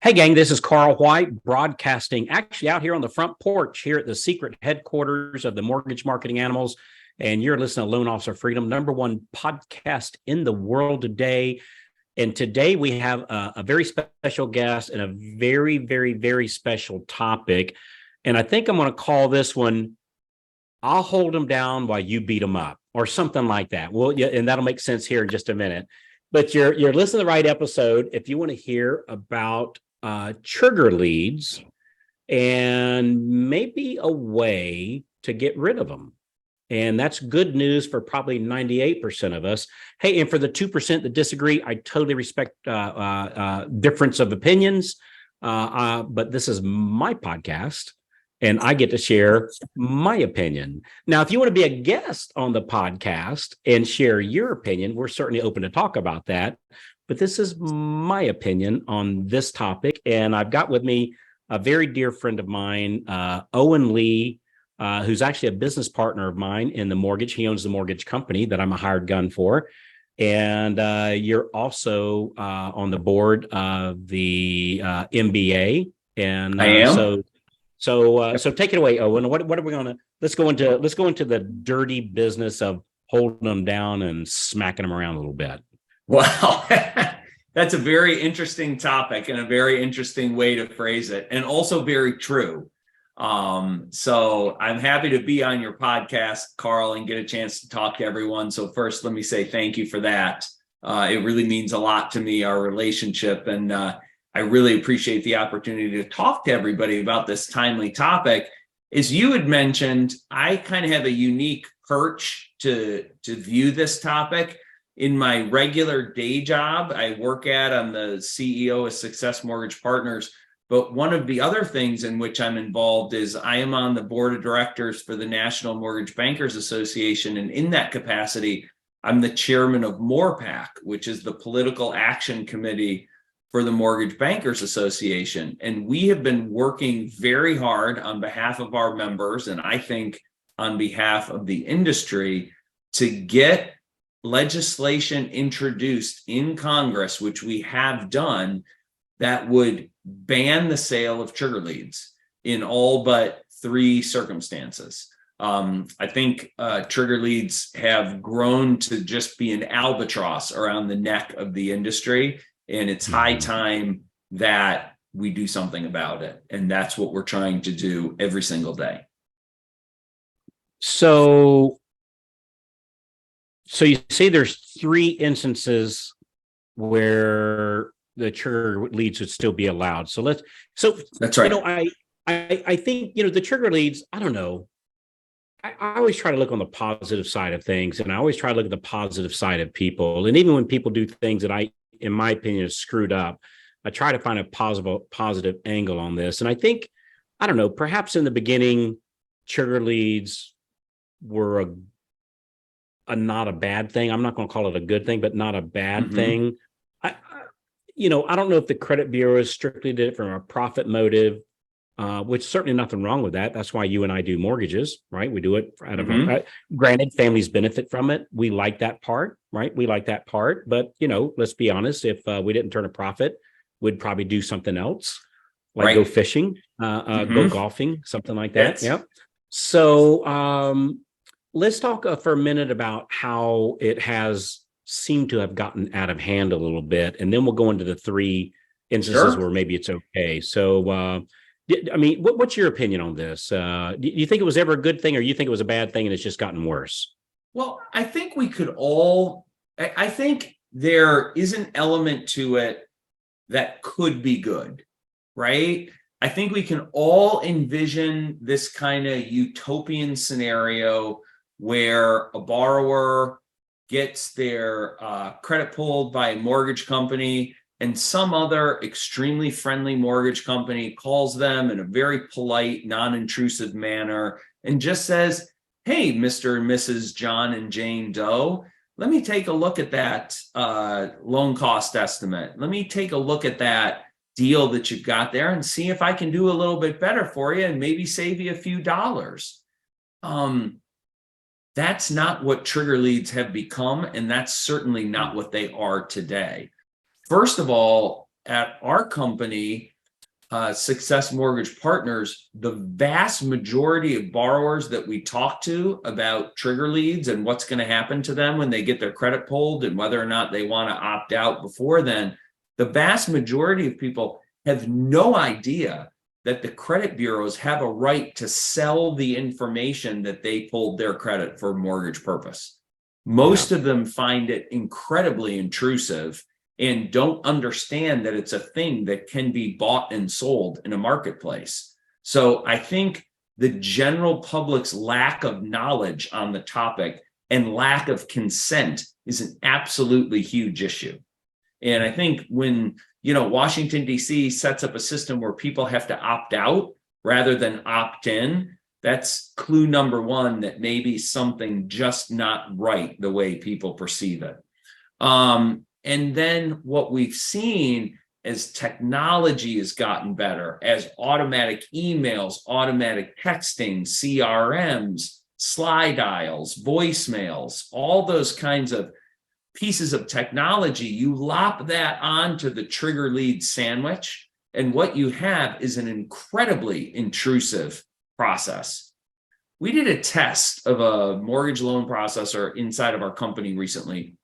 Hey, gang, this is Carl White broadcasting actually out here on the front porch here at the secret headquarters of the Mortgage Marketing Animals. And you're listening to Loan Officer Freedom, #1 podcast in the world today. And today we have a very special guest and a very, very, very special topic. And I think I'm going to call this one, I'll hold them down while you beat them up, or something like that. Well, yeah, and that'll make sense here in just a minute. But you're listening to the right episode if you want to hear about trigger leads and maybe a way to get rid of them. And that's good news for probably 98% of us. Hey, and for the 2% that disagree, I totally respect difference of opinions. But this is my podcast, and I get to share my opinion. Now, if you want to be a guest on the podcast and share your opinion, we're certainly open to talk about that. But this is my opinion on this topic. And I've got with me a very dear friend of mine, Owen Lee, who's actually a business partner of mine in the mortgage. He owns the mortgage company that I'm a hired gun for. And you're also on the board of the MBA. And I am. So take it away, Owen. What are we gonna? Let's go into the dirty business of holding them down and smacking them around a little bit. Well, that's a very interesting topic and a very interesting way to phrase it, and also very true. So I'm happy to be on your podcast, Carl, and get a chance to talk to everyone. So first, let me say thank you for that. It really means a lot to me, our relationship, and I really appreciate the opportunity to talk to everybody about this timely topic. As you had mentioned, I kind of have a unique perch to view this topic. In my regular day job, I'm the CEO of Success Mortgage Partners. But one of the other things in which I'm involved is I am on the board of directors for the National Mortgage Bankers Association. And in that capacity, I'm the chairman of MORPAC, which is the political action committee for the Mortgage Bankers Association. And we have been working very hard on behalf of our members, and I think on behalf of the industry, to get legislation introduced in Congress, which we have done, that would ban the sale of trigger leads in all but 3 circumstances. I think trigger leads have grown to just be an albatross around the neck of the industry, and it's high time that we do something about it. And that's what we're trying to do every single day. So you say there's 3 instances where the trigger leads would still be allowed. So that's right. I think, the trigger leads, I don't know. I always try to look on the positive side of things, and I always try to look at the positive side of people. And even when people do things that in my opinion, is screwed up, I try to find a positive angle on this. And I think, I don't know, perhaps in the beginning, trigger leads were not a bad thing. I'm not going to call it a good thing, but not a bad thing. I don't know if the credit bureaus strictly did it from a profit motive, which certainly nothing wrong with that. That's why you and I do mortgages, right? We do it out of granted, families benefit from it. We like that part, right? We like that part. But, let's be honest, if we didn't turn a profit, we'd probably do something else, like go fishing, go golfing, something like that. Yeah. So let's talk for a minute about how it has seemed to have gotten out of hand a little bit. And then we'll go into the 3 instances where maybe it's okay. So, what's your opinion on this? Do you think it was ever a good thing, or you think it was a bad thing and it's just gotten worse? Well, I think I think there is an element to it that could be good, right? I think we can all envision this kind of utopian scenario where a borrower gets their credit pulled by a mortgage company, and some other extremely friendly mortgage company calls them in a very polite, non-intrusive manner and just says, "Hey, Mr. and Mrs. John and Jane Doe, let me take a look at that loan cost estimate. Let me take a look at that deal that you've got there and see if I can do a little bit better for you and maybe save you a few dollars." That's not what trigger leads have become, and that's certainly not what they are today. First of all, at our company, Success Mortgage Partners, the vast majority of borrowers that we talk to about trigger leads and what's going to happen to them when they get their credit pulled and whether or not they want to opt out before then, the vast majority of people have no idea that the credit bureaus have a right to sell the information that they pulled their credit for mortgage purpose. Most of them find it incredibly intrusive and don't understand that it's a thing that can be bought and sold in a marketplace. So I think the general public's lack of knowledge on the topic and lack of consent is an absolutely huge issue. And I think when, Washington, D.C. sets up a system where people have to opt out rather than opt in, that's clue number one that maybe something just not right the way people perceive it. And then what we've seen as technology has gotten better, as automatic emails, automatic texting, CRMs, slide dials, voicemails, all those kinds of pieces of technology, you lop that onto the trigger lead sandwich, and what you have is an incredibly intrusive process. We did a test of a mortgage loan processor inside of our company recently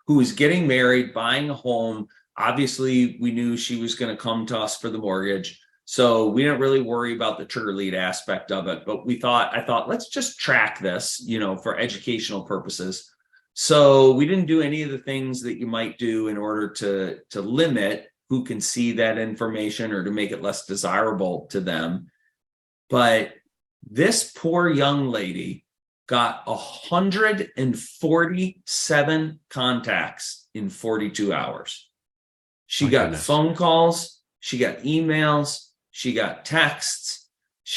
who was getting married, buying a home. Obviously, we knew she was going to come to us for the mortgage, so we didn't really worry about the trigger lead aspect of it. But I thought, let's just track this, for educational purposes. So we didn't do any of the things that you might do in order to limit who can see that information or to make it less desirable to them. But this poor young lady got 147 contacts in 42 hours. She got phone calls, she got emails, she got texts.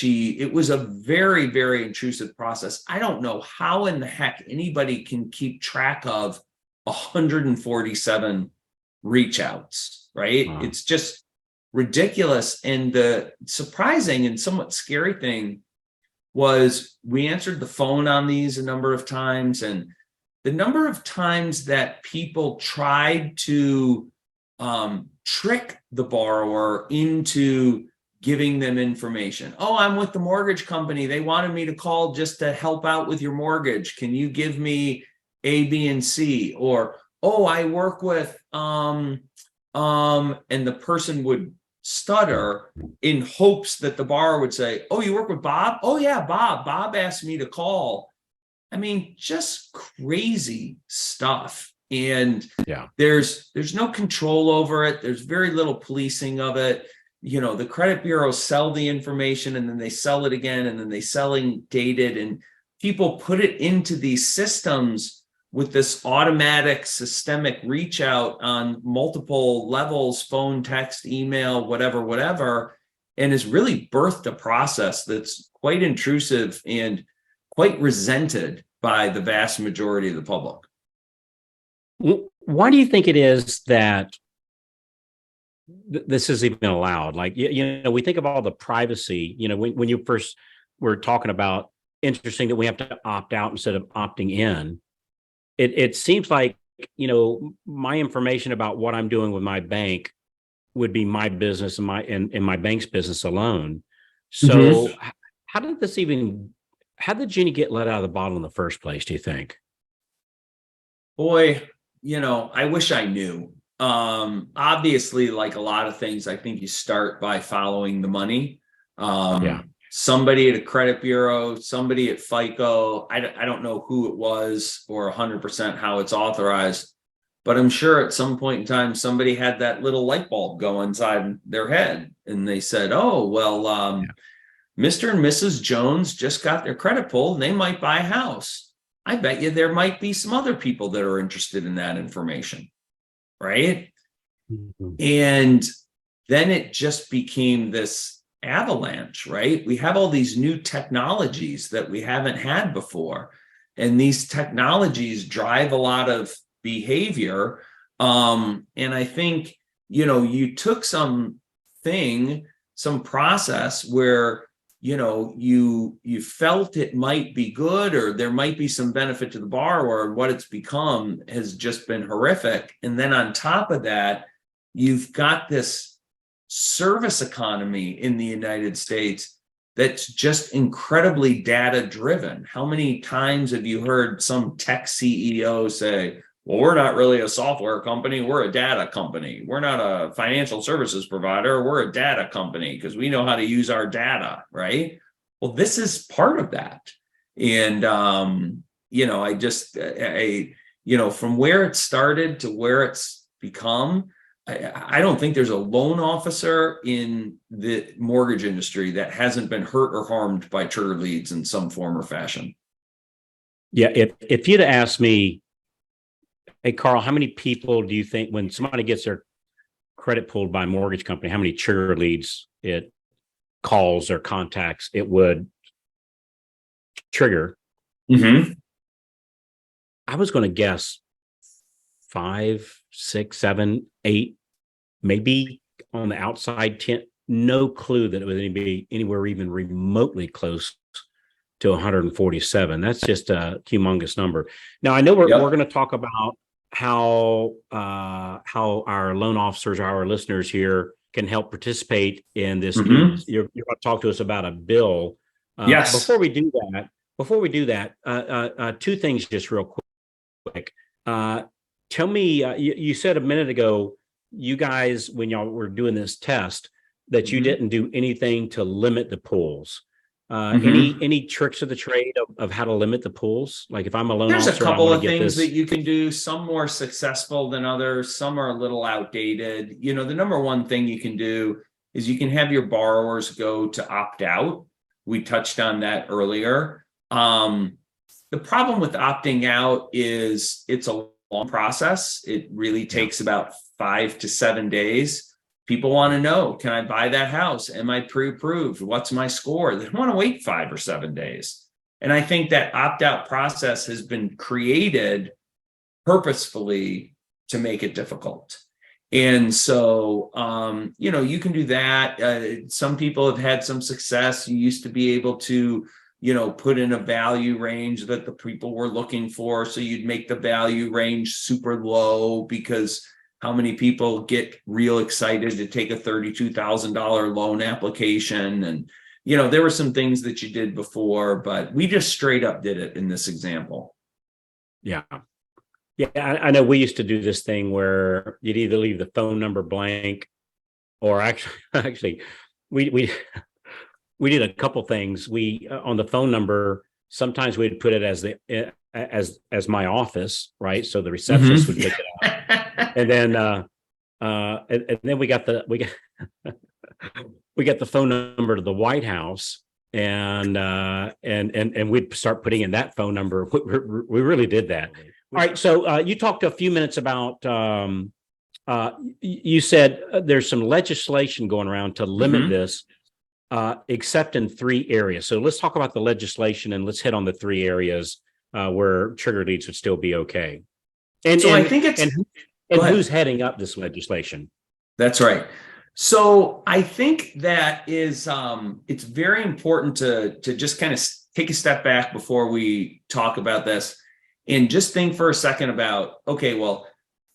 It was a very, very intrusive process. I don't know how in the heck anybody can keep track of 147 reach outs, right? Wow. It's just ridiculous. And the surprising and somewhat scary thing was we answered the phone on these a number of times, and the number of times that people tried to trick the borrower into giving them information. Oh, I'm with the mortgage company. They wanted me to call just to help out with your mortgage. Can you give me A, B, and C? Or, oh, I work with, and the person would stutter in hopes that the borrower would say, oh, you work with Bob? Oh yeah, Bob. Bob asked me to call. I mean, just crazy stuff. And there's no control over it. There's very little policing of it. The credit bureaus sell the information and then they sell it again and then they selling dated, and people put it into these systems with this automatic systemic reach out on multiple levels, phone, text, email, whatever, and has really birthed a process that's quite intrusive and quite resented by the vast majority of the public. Why do you think it is that this is even allowed? Like, we think of all the privacy, when you first were talking about, interesting that we have to opt out instead of opting in. It seems like, my information about what I'm doing with my bank would be my business and my bank's business alone. So how did the genie get let out of the bottle in the first place, do you think? Boy, I wish I knew. Obviously, like a lot of things, I think you start by following the money. Somebody at a credit bureau, somebody at FICO, I don't know who it was or 100% how it's authorized, but I'm sure at some point in time, somebody had that little light bulb go inside their head and they said, oh, well, Mr. and Mrs. Jones just got their credit pulled and they might buy a house. I bet you there might be some other people that are interested in that information, right? And then it just became this avalanche, right? We have all these new technologies that we haven't had before, and these technologies drive a lot of behavior. And I think, you took some process where, you felt it might be good or there might be some benefit to the borrower, and what it's become has just been horrific. And then on top of that, you've got this service economy in the United States that's just incredibly data driven. How many times have you heard some tech CEO say, well, we're not really a software company, we're a data company. We're not a financial services provider, we're a data company because we know how to use our data, right? Well, this is part of that. And, from where it started to where it's become, I don't think there's a loan officer in the mortgage industry that hasn't been hurt or harmed by trigger leads in some form or fashion. Yeah. If you'd asked me, hey, Carl, how many people do you think when somebody gets their credit pulled by a mortgage company, how many trigger leads it calls or contacts it would trigger? Mm-hmm. I was going to guess 5, 6, 7, 8, maybe on the outside 10. No clue that it would be anywhere even remotely close to 147. That's just a humongous number. Now, I know we're going to talk about how our loan officers, our listeners here, can help participate in this. Mm-hmm. You're going to talk to us about a bill. Yes. Before we do that, two things just real quick. Tell me, you said a minute ago, you guys, when y'all were doing this test, that you didn't do anything to limit the pools. Any tricks of the trade of how to limit the pools? Like if I'm a loan officer, there's a couple of things that you can do, some more successful than others, some are a little outdated. The number one thing you can do is you can have your borrowers go to opt out. We touched on that earlier. The problem with opting out is it's a long process. It really takes about 5 to 7 days. People want to know, can I buy that house? Am I pre-approved? What's my score? They don't want to wait 5 or 7 days. And I think that opt-out process has been created purposefully to make it difficult. And so, you can do that. Some people have had some success. You used to be able to put in a value range that the people were looking for. So you'd make the value range super low because how many people get real excited to take a $32,000 loan application? And, there were some things that you did before, but we just straight up did it in this example. Yeah. Yeah. I know we used to do this thing where you'd either leave the phone number blank or actually we did a couple things. We on the phone number, sometimes we'd put it as my office, right? So the receptionist would pick it up, and then we got the phone number to the White House, and we'd start putting in that phone number. We really did that. All right. So you talked a few minutes about. You said there's some legislation going around to limit this. Except in 3 areas. So let's talk about the legislation and let's hit on the 3 areas where trigger leads would still be okay. And so I think who's heading up this legislation? That's right. So I think that is it's very important to just kind of take a step back before we talk about this and just think for a second about, okay, well,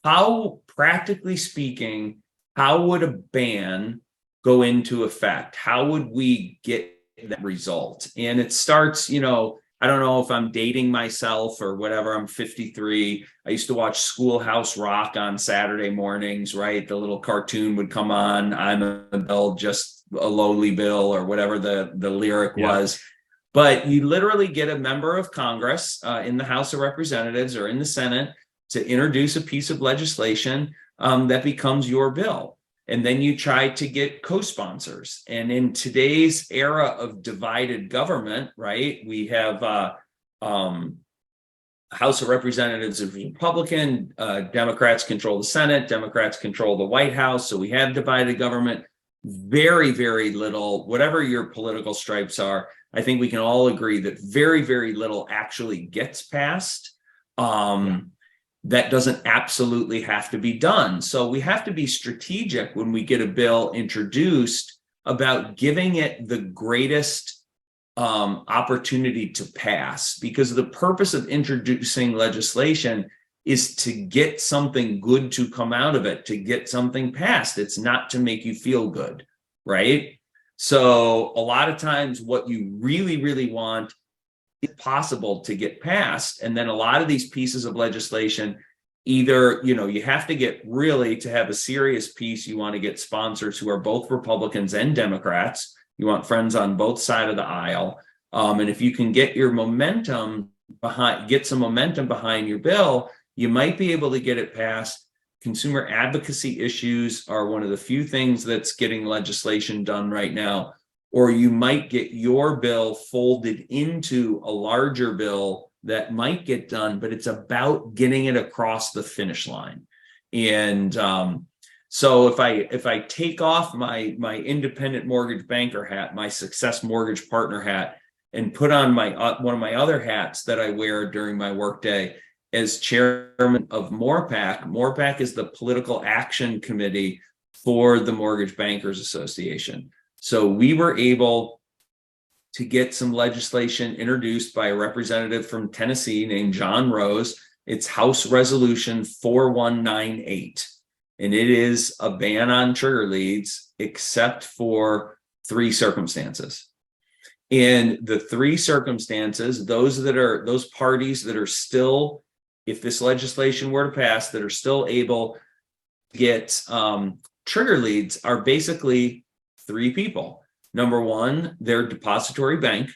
how practically speaking, how would a ban go into effect? How would we get that result? And it starts, I don't know if I'm dating myself or whatever. I'm 53. I used to watch Schoolhouse Rock on Saturday mornings, right? The little cartoon would come on. I'm a Bill, just a lowly Bill, or whatever the lyric was. But you literally get a member of Congress in the House of Representatives or in the Senate to introduce a piece of legislation that becomes your bill. And then you try to get co-sponsors. And in today's era of divided government, right, we have House of Representatives is Republican, Democrats control the Senate, Democrats control the White House. So we have divided government. Very, very little, whatever your political stripes are, I think we can all agree that very, very little actually gets passed. That doesn't absolutely have to be done. So we have to be strategic when we get a bill introduced about giving it the greatest opportunity to pass, because the purpose of introducing legislation is to get something good to come out of it, to get something passed. It's not to make you feel good, right? So a lot of times what you really, really want is possible to get passed. And then a lot of these pieces of legislation, either, you have to get really, to have a serious piece, you want to get sponsors who are both Republicans and Democrats. You want friends on both sides of the aisle. And if you can get your momentum get some momentum behind your bill, you might be able to get it passed. Consumer advocacy issues are one of the few things that's getting legislation done right now. Or you might get your bill folded into a larger bill that might get done, but it's about getting it across the finish line. And so if I take off my independent mortgage banker hat, my success mortgage partner hat, and put on my one of my other hats that I wear during my workday as chairman of MORPAC. MORPAC is the political action committee for the Mortgage Bankers Association. So we were able to get some legislation introduced by a representative from Tennessee named John Rose. It's House Resolution 4198. And it is a ban on trigger leads except for 3 circumstances. And the 3 circumstances, those parties that are still, if this legislation were to pass, that are still able to get trigger leads are basically 3 people. Number 1, their depository bank.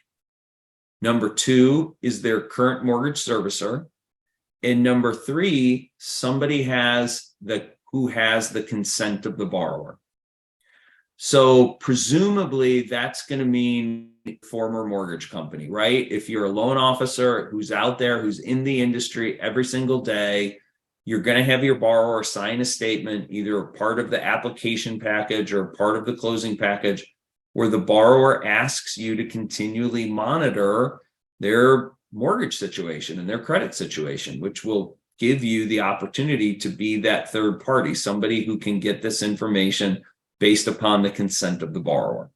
Number 2 is their current mortgage servicer. And number 3, somebody who has the consent of the borrower. So presumably that's going to mean former mortgage company, right? If you're a loan officer who's out there, who's in the industry every single day, you're going to have your borrower sign a statement, either part of the application package or part of the closing package, where the borrower asks you to continually monitor their mortgage situation and their credit situation, which will give you the opportunity to be that third party, somebody who can get this information based upon the consent of the borrower.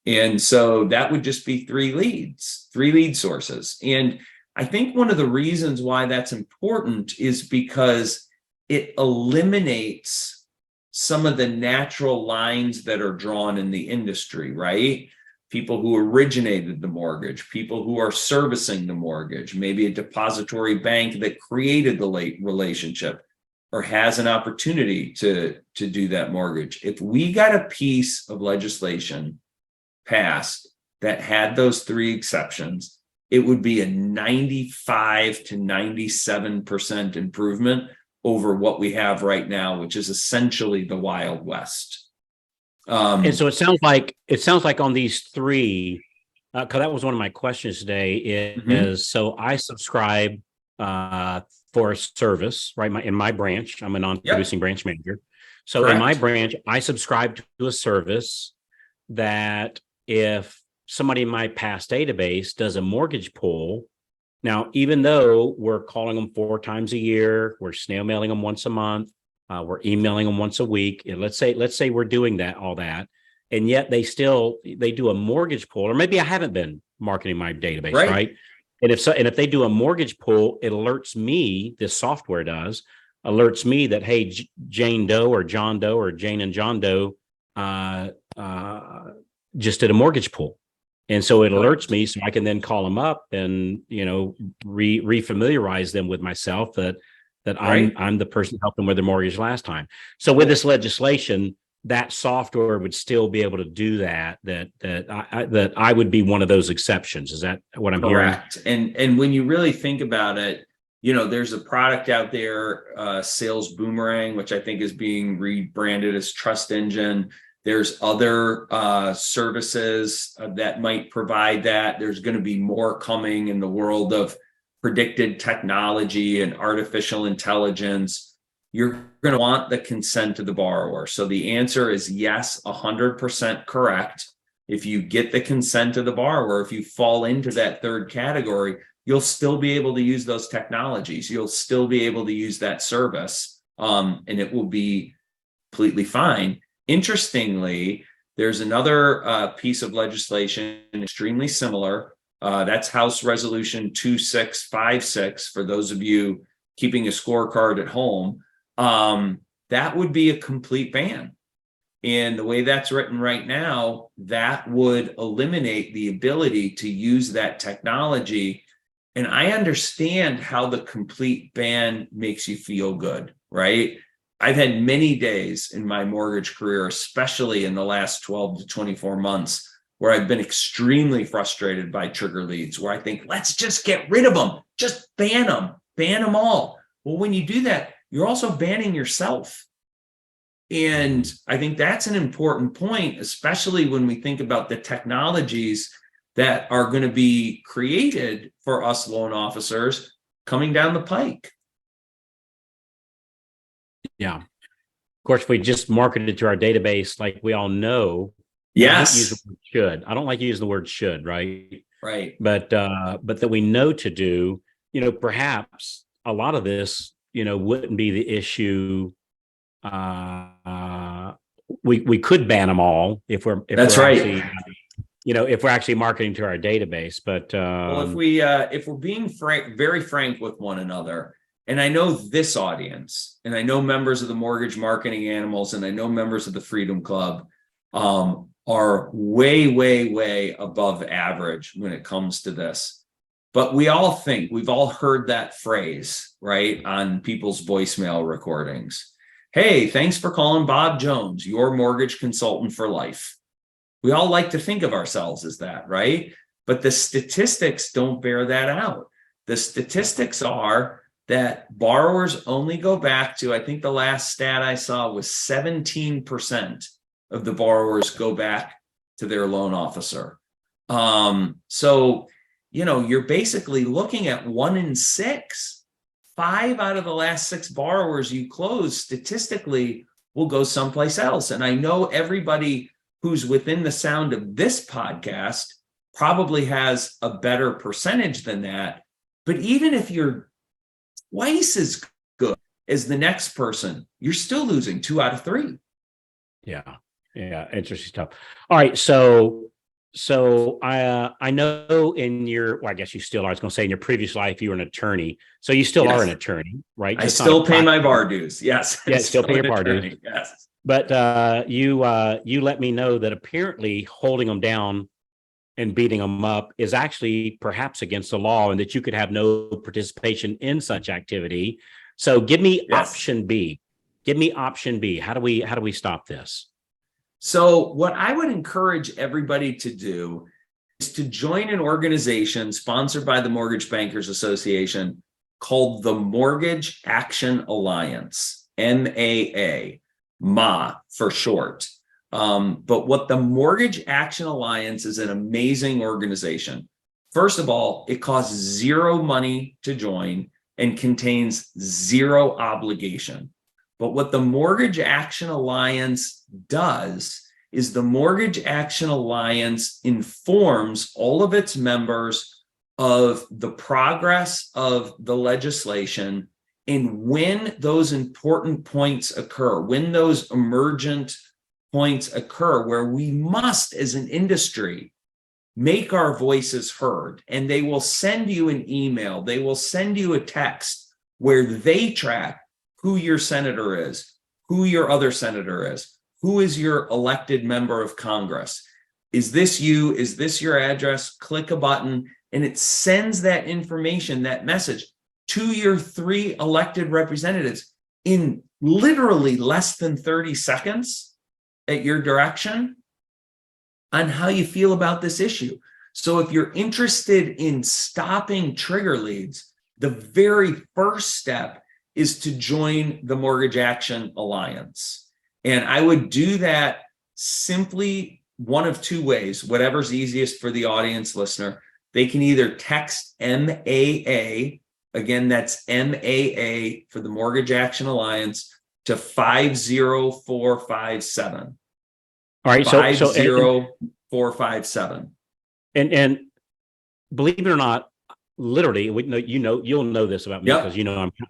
And so that would just be 3 lead sources. And I think one of the reasons why that's important is because it eliminates some of the natural lines that are drawn in the industry, right? People who originated the mortgage, people who are servicing the mortgage, maybe a depository bank that created the late relationship or has an opportunity to do that mortgage. If we got a piece of legislation passed that had those 3 exceptions, it would be a 95 to 97% improvement over what we have right now, which is essentially the Wild West. And so it sounds like on these 3, because that was one of my questions today, is so I subscribe for a service, right? In my branch, I'm a non-producing branch manager. So in my branch, I subscribe to a service that if somebody in my past database does a mortgage pull, now, even though we're calling them 4 times a year, we're snail mailing them once a month, we're emailing them once a week, and let's say we're doing all that, and yet they do a mortgage pull, or maybe I haven't been marketing my database, right? And if they do a mortgage pull, it alerts me, this software alerts me that, hey, Jane Doe or John Doe or Jane and John Doe just did a mortgage pull. And so it alerts me, so I can then call them up and, refamiliarize them with myself that I'm the person who helped them with their mortgage last time. So with this legislation, that software would still be able to do that I would be one of those exceptions. Is that what I'm hearing? Correct. And when you really think about it, there's a product out there, Sales Boomerang, which I think is being rebranded as Trust Engine. There's other services that might provide that. There's going to be more coming in the world of predicted technology and artificial intelligence. You're going to want the consent of the borrower. So the answer is yes, 100% correct. If you get the consent of the borrower, if you fall into that third category, you'll still be able to use those technologies. You'll still be able to use that service, and it will be completely fine. Interestingly, there's another piece of legislation extremely similar. That's House Resolution 2656. For those of you keeping a scorecard at home, that would be a complete ban. And the way that's written right now, that would eliminate the ability to use that technology. And I understand how the complete ban makes you feel good, right? I've had many days in my mortgage career, especially in the last 12 to 24 months, where I've been extremely frustrated by trigger leads, where I think, let's just get rid of them, just ban them all. Well, when you do that, you're also banning yourself. And I think that's an important point, especially when we think about the technologies that are going to be created for us loan officers coming down the pike. Yeah. Of course, if we just market it to our database, like we all know. Yes. I don't like using the word should, right? Right. But that we know to do, perhaps a lot of this, wouldn't be the issue. We could ban them all if we're right. If we're actually marketing to our database. But well, if we're being very frank with one another, and I know this audience, and I know members of the Mortgage Marketing Animals, and I know members of the Freedom Club are way, way, way above average when it comes to this. But we've all heard that phrase, right, on people's voicemail recordings. Hey, thanks for calling Bob Jones, your mortgage consultant for life. We all like to think of ourselves as that, right? But the statistics don't bear that out. The statistics are that borrowers only go back to, I think the last stat I saw was 17% of the borrowers go back to their loan officer. So, you're basically looking at 1 in 6. 5 out of the last 6 borrowers you close statistically will go someplace else. And I know everybody who's within the sound of this podcast probably has a better percentage than that. But even if you're twice as good as the next person, you're still losing 2 out of 3. Yeah. Interesting stuff. All right. So I know I guess you still are. I was going to say in your previous life, you were an attorney. So you still are an attorney, right? I still pay my bar dues. Yes. Yeah, still pay your bar dues. Yes. But you let me know that apparently holding them down and beating them up is actually perhaps against the law, and that you could have no participation in such activity. So give me option B. Give me option B. How do we stop this? So what I would encourage everybody to do is to join an organization sponsored by the Mortgage Bankers Association called the Mortgage Action Alliance, MAA for short. But what the Mortgage Action Alliance is, an amazing organization. First of all, it costs 0 money to join and contains 0 obligation. But what the Mortgage Action Alliance does is the Mortgage Action Alliance informs all of its members of the progress of the legislation and when those important points occur, when those emergent points occur where we must, as an industry, make our voices heard. And they will send you an email, they will send you a text where they track who your senator is, who your other senator is, who is your elected member of Congress. Is this you? Is this your address? Click a button, and it sends that information, that message, to your 3 elected representatives in literally less than 30 seconds at your direction on how you feel about this issue. So if you're interested in stopping trigger leads, the very first step is to join the Mortgage Action Alliance. And I would do that simply one of 2 ways, whatever's easiest for the audience listener. They can either text MAA, again, that's MAA for the Mortgage Action Alliance, to 50457. All right, 50457. And believe it or not, literally, you'll know this about me because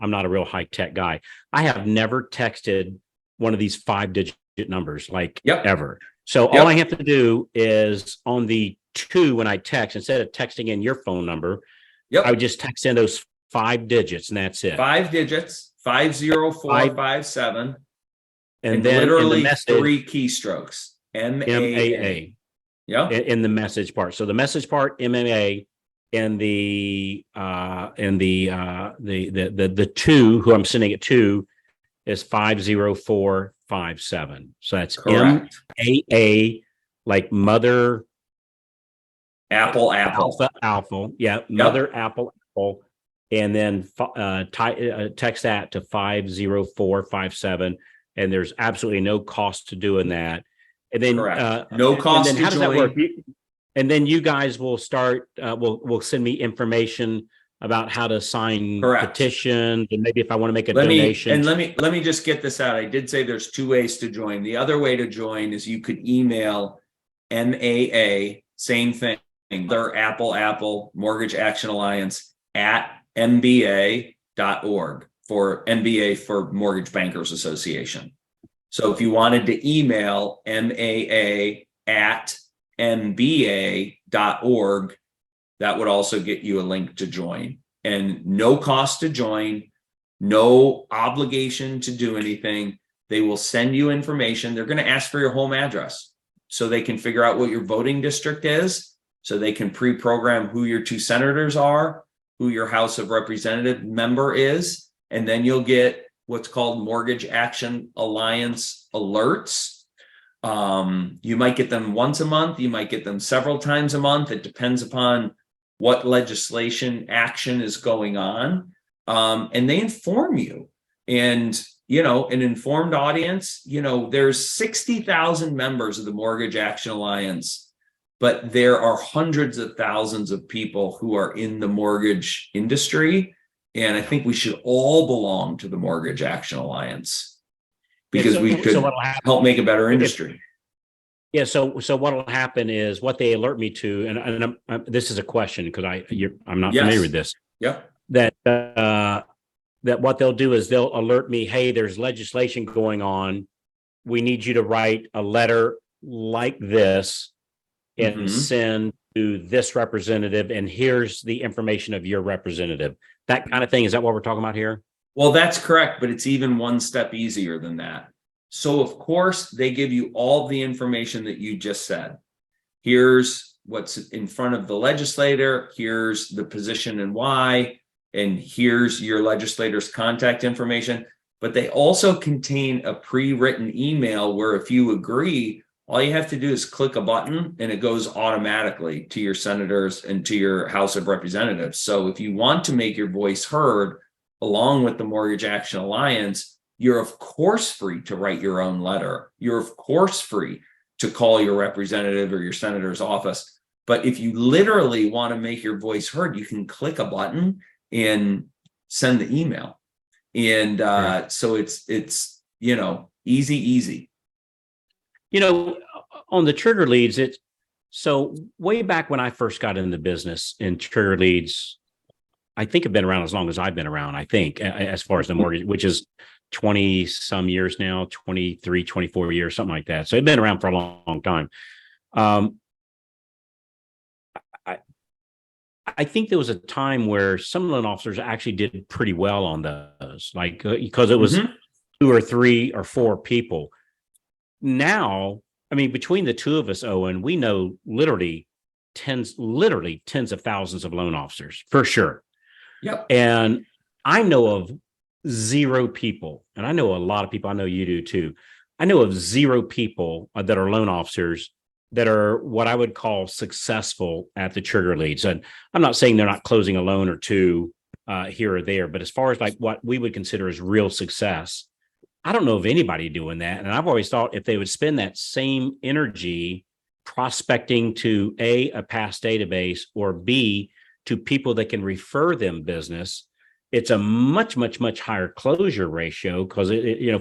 I'm not a real high tech guy. I have never texted one of these 5-digit numbers ever. So all I have to do is on the 2 when I text, instead of texting in your phone number, I would just text in those 5 digits, and that's it. 5 digits, 50457, and then literally in the message, 3 keystrokes. MAA. Yeah. In the message part. So the message part, MMA, and the two who I'm sending it to is 50457. So that's correct. MAA, like mother Apple. alpha. Yeah, mother apple. And then text that to 50457. And there's absolutely no cost to doing that. And then no cost. And then how does that work? And then you guys will start. Will send me information about how to sign petitions, and maybe if I want to make a donation. Let me just get this out. I did say there's 2 ways to join. The other way to join is you could email MAA, same thing, their Apple Mortgage Action Alliance at MBA.org, for MBA for Mortgage Bankers Association. So if you wanted to email MAA at MBA.org, that would also get you a link to join. And no cost to join, no obligation to do anything. They will send you information. They're going to ask for your home address so they can figure out what your voting district is, so they can pre-program who your 2 senators are, who your House of Representative member is, and then you'll get what's called Mortgage Action Alliance alerts. You might get them once a month. You might get them several times a month. It depends upon what legislation action is going on. And they inform you. And, an informed audience, there's 60,000 members of the Mortgage Action Alliance, but there are hundreds of thousands of people who are in the mortgage industry. And I think we should all belong to the Mortgage Action Alliance, because we could help make a better industry. So what will happen is what they alert me to, and this is a question because I'm not familiar with this. Yeah. That what they'll do is they'll alert me, hey, there's legislation going on. We need you to write a letter like this and send to this representative, and here's the information of your representative. That kind of thing. Is that what we're talking about here? Well, that's correct, but it's even one step easier than that. So, of course, they give you all the information that you just said. Here's what's in front of the legislator. Here's the position and why. And here's your legislator's contact information. But they also contain a pre-written email where if you agree, all you have to do is click a button and it goes automatically to your senators and to your House of Representatives. So if you want to make your voice heard along with the Mortgage Action Alliance, you're of course free to write your own letter. You're of course free to call your representative or your senator's office. But if you literally want to make your voice heard, you can click a button and send the email. And so it's easy. On the trigger leads, so way back when I first got into the business in trigger leads, I think have been around as long as I've been around, I think, as far as the mortgage, which is 20 some years now, 23, 24 years, something like that. So it's been around for a long time. I think there was a time where some loan officers actually did pretty well on those, like because it was 2 or 3 or 4 people. Now, I mean, between the 2 of us, Owen, we know literally tens of thousands of loan officers for sure. Yep. And I know of 0 people, and I know a lot of people, I know you do too. I know of 0 people that are loan officers that are what I would call successful at the trigger leads. And I'm not saying they're not closing a loan or 2 here or there, but as far as like what we would consider as real success, I don't know of anybody doing that. And I've always thought if they would spend that same energy prospecting to A, a past database, or B, to people that can refer them business, it's a much, much, much higher closure ratio. Because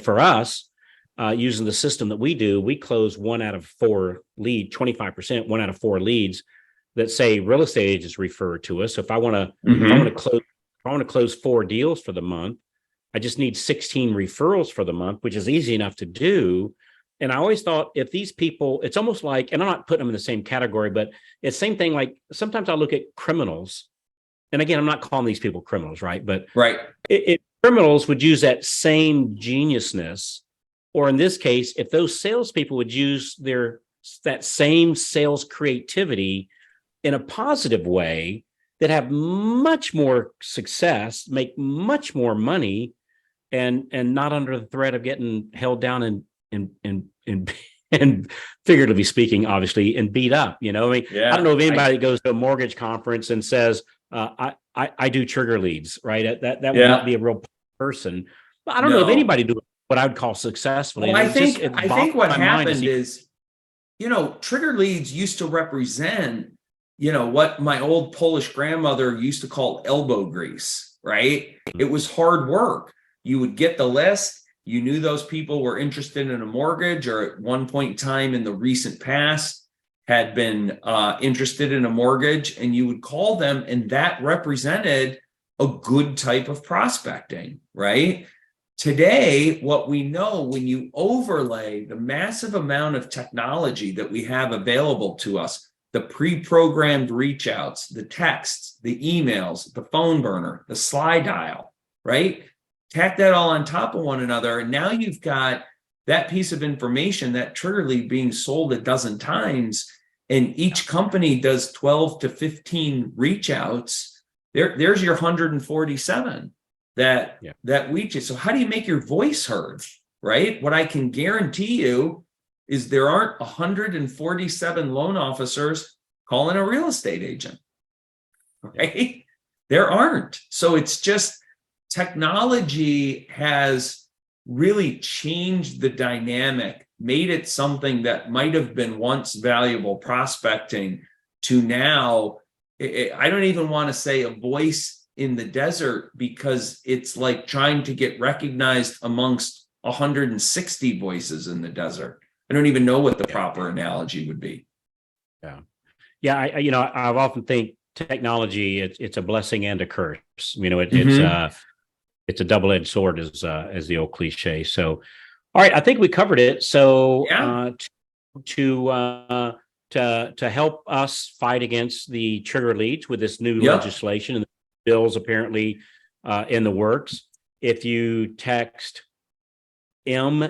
for us, using the system that we do, we close 1 out of 4 lead, 25%, 1 out of 4 leads that say real estate agents refer to us. So if I want to close 4 deals for the month, I just need 16 referrals for the month, which is easy enough to do. And I always thought if these people, it's almost like, and I'm not putting them in the same category, but it's the same thing. Like sometimes I look at criminals and again, I'm not calling these people criminals, right? But Right. Criminals would use that same geniusness, or in this case, if those salespeople would use that same sales creativity in a positive way, that have much more success, make much more money, and not under the threat of getting held down and figuratively speaking, obviously, and beat up. I mean, I don't know if anybody goes to a mortgage conference and says, I do trigger leads, right? That would not be a real person. But I don't know if anybody do what I would call successfully. Well, I think what happened is, trigger leads used to represent, what my old Polish grandmother used to call elbow grease, right? It was hard work. You would get the list. You knew those people were interested in a mortgage, or at one point in time in the recent past had been interested in a mortgage, and you would call them, and that represented a good type of prospecting, right? Today, what we know, when you overlay the massive amount of technology that we have available to us, the pre-programmed reach outs, the texts, the emails, the phone burner, the slide dial, right? Tack that all on top of one another. And now you've got that piece of information, that trigger lead being sold a dozen times, and each company does 12 to 15 reach outs. There's your 147 that reach it. So how do you make your voice heard, right? What I can guarantee you is there aren't 147 loan officers calling a real estate agent, right? There aren't. So it's just technology has really changed the dynamic, made it something that might have been once valuable prospecting to now, I don't even want to say a voice in the desert, because it's like trying to get recognized amongst 160 voices in the desert. I don't even know what the proper analogy would be. I've often think technology, it's a blessing and a curse. It's a double-edged sword, as the old cliche. So, all right, I think we covered it. So, to help us fight against the trigger leads with this new legislation and the bills apparently in the works, if you text MAA,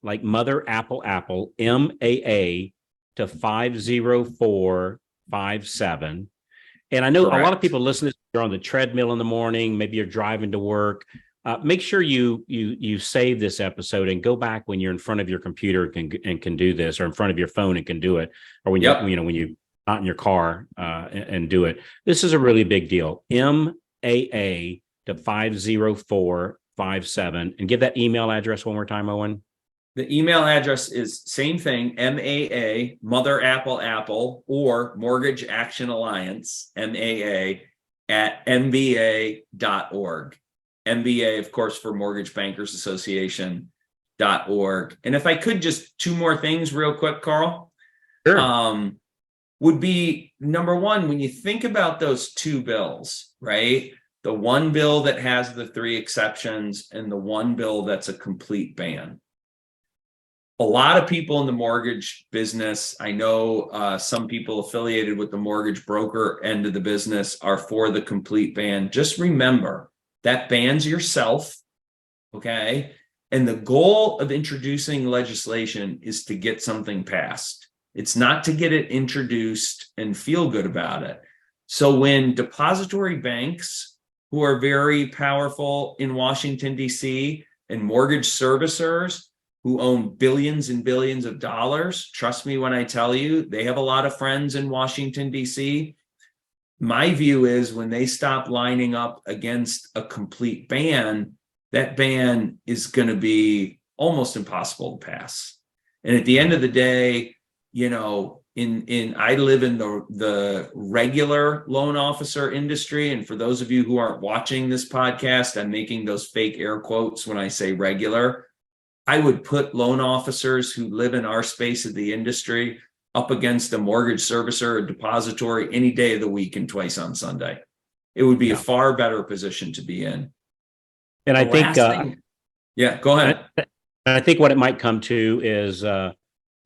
like Mother Apple, MAA to 50457. And I know a lot of people listening, you're on the treadmill in the morning, maybe you're driving to work. Make sure you save this episode and go back when you're in front of your computer and can do this, or in front of your phone and can do it, or when you're not in your car and do it. This is a really big deal. MAA to 50457, and give that email address one more time, Owen. The email address is same thing, MAA, Mother Apple, or Mortgage Action Alliance, MAA, at MBA.org. MBA, of course, for Mortgage Bankers Association.org. And if I could, just two more things real quick, Carl. Sure. Would be number one, when you think about those two bills, right? The one bill that has the three exceptions and the one bill that's a complete ban. A lot of people in the mortgage business, I know some people affiliated with the mortgage broker end of the business, are for the complete ban. Just remember, that bans yourself, okay? And the goal of introducing legislation is to get something passed. It's not to get it introduced and feel good about it. So when depository banks, who are very powerful in Washington, D.C., and mortgage servicers who own billions and billions of dollars, trust me when I tell you, they have a lot of friends in Washington, D.C. My view is when they stop lining up against a complete ban, that ban is going to be almost impossible to pass. And at the end of the day, I live in the regular loan officer industry. And for those of you who aren't watching this podcast, I'm making those fake air quotes when I say regular. I would put loan officers who live in our space of the industry up against a mortgage servicer or depository any day of the week and twice on Sunday. It would be a far better position to be in. And I think, go ahead. I think what it might come to is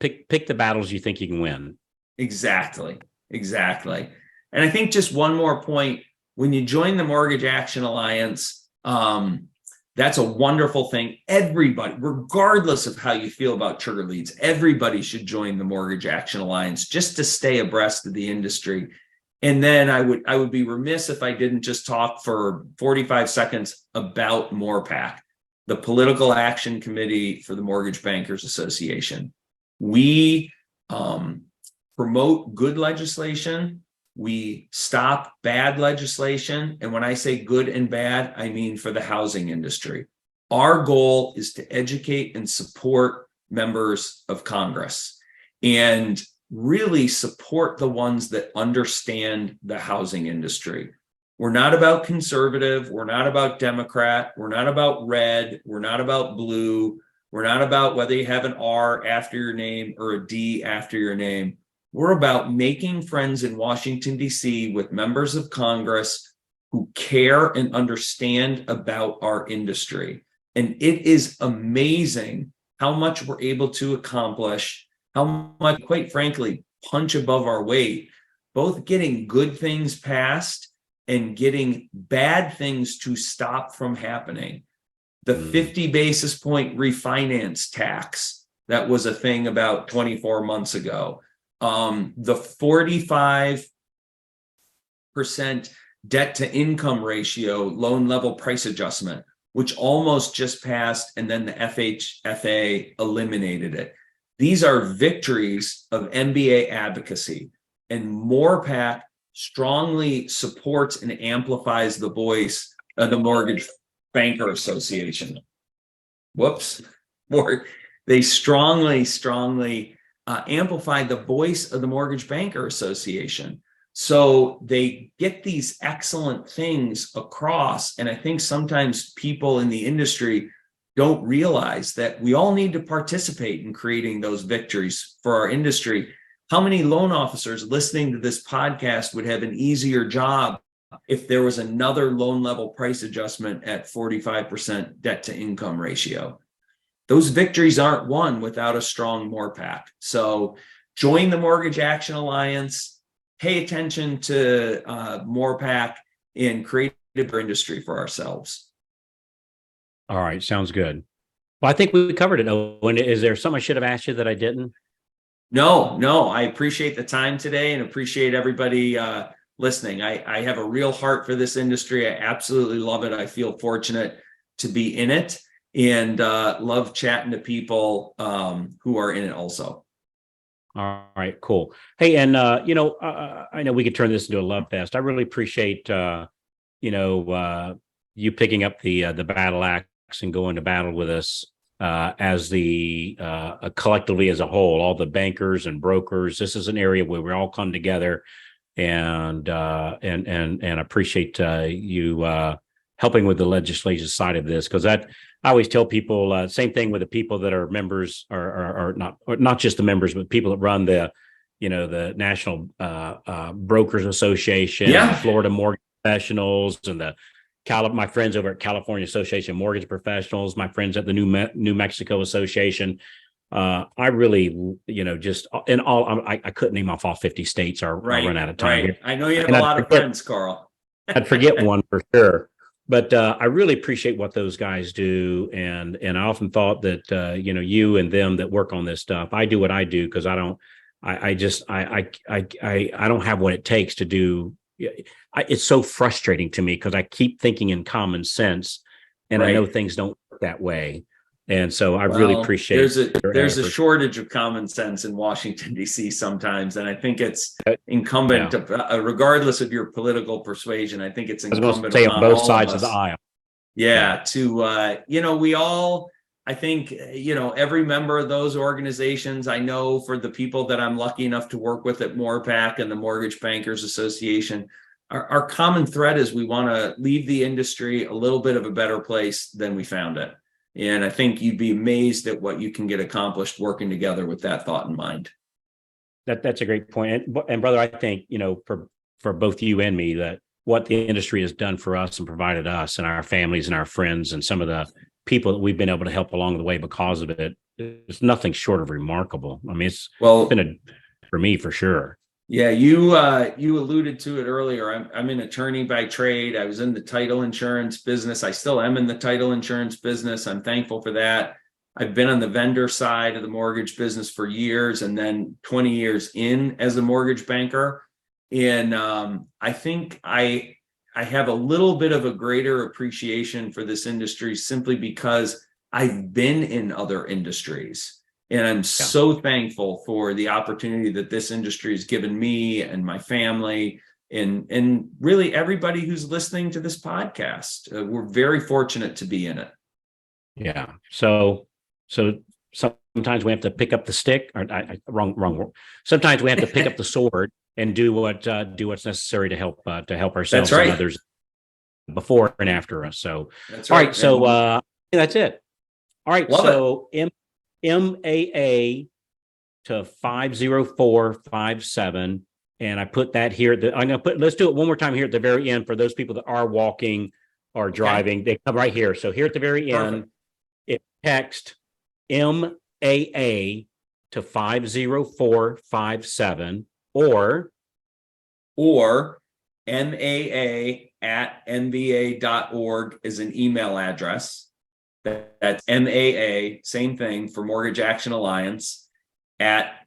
pick the battles you think you can win. Exactly. And I think just one more point, when you join the Mortgage Action Alliance, that's a wonderful thing. Everybody, regardless of how you feel about trigger leads, everybody should join the Mortgage Action Alliance just to stay abreast of the industry. And then I would be remiss if I didn't just talk for 45 seconds about MORPAC, the Political Action Committee for the Mortgage Bankers Association. We promote good legislation. We stop bad legislation. And when I say good and bad, I mean for the housing industry. Our goal is to educate and support members of Congress and really support the ones that understand the housing industry. We're not about conservative. We're not about Democrat. We're not about red. We're not about blue. We're not about whether you have an R after your name or a D after your name. We're about making friends in Washington, D.C. with members of Congress who care and understand about our industry. And it is amazing how much we're able to accomplish, how much, quite frankly, punch above our weight, both getting good things passed and getting bad things to stop from happening. The 50 basis point refinance tax, that was a thing about 24 months ago. The 45% debt to income ratio, loan level price adjustment, which almost just passed, and then the FHFA eliminated it. These are victories of MBA advocacy, and MORPAC strongly supports and amplifies the voice of the Mortgage Banker Association. They strongly amplify the voice of the Mortgage Banker Association. So they get these excellent things across. And I think sometimes people in the industry don't realize that we all need to participate in creating those victories for our industry. How many loan officers listening to this podcast would have an easier job if there was another loan level price adjustment at 45% debt to income ratio? Those victories aren't won without a strong MORPAC. So join the Mortgage Action Alliance, pay attention to MORPAC, and create a better industry for ourselves. All right. Sounds good. Well, I think we covered it, Owen. Is there something I should have asked you that I didn't? No, I appreciate the time today and appreciate everybody listening. I have a real heart for this industry. I absolutely love it. I feel fortunate to be in it, and love chatting to people who are in it also. All right, cool. Hey, and I know we could turn this into a love fest. I really appreciate you picking up the battle axe and going to battle with us as the collectively as a whole, all the bankers and brokers. This is an area where we all come together, and appreciate you helping with the legislative side of this, because I always tell people same thing with the people that are members, or not just the members, but people that run the National Brokers Association, Yeah. the Florida Mortgage Professionals, and my friends over at California Association of Mortgage Professionals, my friends at the New Mexico Association. I really, just in all, I couldn't name off all 50 states, or I'll run out of time. Right. I know you have a lot of friends, Carl. I'd forget one for sure. But I really appreciate what those guys do, and I often thought that you and them that work on this stuff. I do what I do because I don't have what it takes to do. It's so frustrating to me because I keep thinking in common sense, and I know things don't work that way. And so I really appreciate there's a shortage of common sense in Washington, D.C. sometimes. And I think it's incumbent, regardless of your political persuasion, I think it's incumbent on both sides of the aisle. We all, I think, every member of those organizations, I know for the people that I'm lucky enough to work with at MORPAC and the Mortgage Bankers Association, our common thread is we want to leave the industry a little bit of a better place than we found it. And I think you'd be amazed at what you can get accomplished working together with that thought in mind. That's a great point. And brother, I think, for both you and me, that what the industry has done for us and provided us and our families and our friends and some of the people that we've been able to help along the way because of it, it's nothing short of remarkable. I mean, it's been for me, for sure. Yeah, you alluded to it earlier. I'm an attorney by trade. I was in the title insurance business. I still am in the title insurance business. I'm thankful for that. I've been on the vendor side of the mortgage business for years, and then 20 years in as a mortgage banker. And I think I have a little bit of a greater appreciation for this industry simply because I've been in other industries. And I'm so thankful for the opportunity that this industry has given me and my family and really everybody who's listening to this podcast. We're very fortunate to be in it. Yeah. So sometimes we have to pick up the stick, or wrong. Sometimes we have to pick up the sword and do what's necessary to help ourselves That's right. and others before and after us. So That's all right. right. So that's it. All right. Love so MAA to 50457. And I put that here. Let's do it one more time here at the very end for those people that are walking or driving. They come right here. So here at the very end, it text MAA to 50457 or MAA@nva.org is an email address. That's MAA, same thing for Mortgage Action Alliance @nva.org.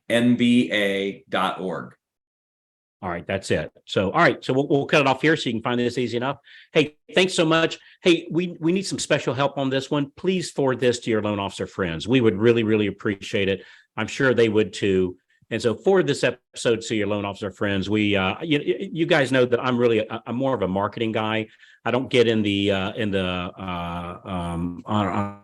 All right, that's it. So, all right, so we'll cut it off here so you can find this easy enough. Hey, thanks so much. Hey, we need some special help on this one. Please forward this to your loan officer friends. We would really, really appreciate it. I'm sure they would too. And so forward this episode to your loan officer friends. You guys know that I'm more of a marketing guy. I don't get in the I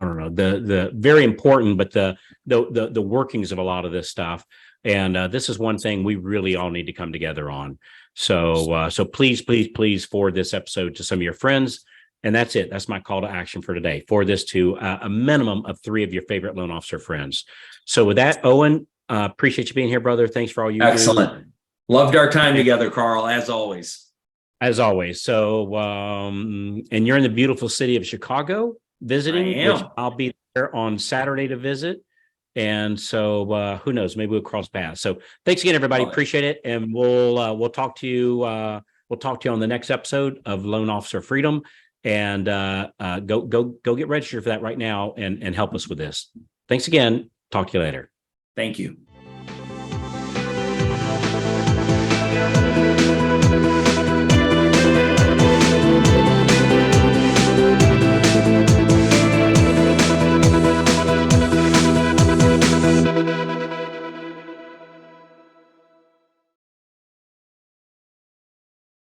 don't know, the very important, but the workings of a lot of this stuff. And this is one thing we really all need to come together on. So please forward this episode to some of your friends. And that's it. That's my call to action for today. Forward this to a minimum of 3 of your favorite loan officer friends. So with that, Owen, appreciate you being here, brother. Thanks for all you do. Excellent. Loved our time together, Carl, as always. As always. So, and you're in the beautiful city of Chicago visiting, which I'll be there on Saturday to visit. And so, who knows? Maybe we'll cross paths. So, thanks again, everybody. Appreciate it, and we'll talk to you. We'll talk to you on the next episode of Loan Officer Freedom. And go get registered for that right now, and help us with this. Thanks again. Talk to you later. Thank you.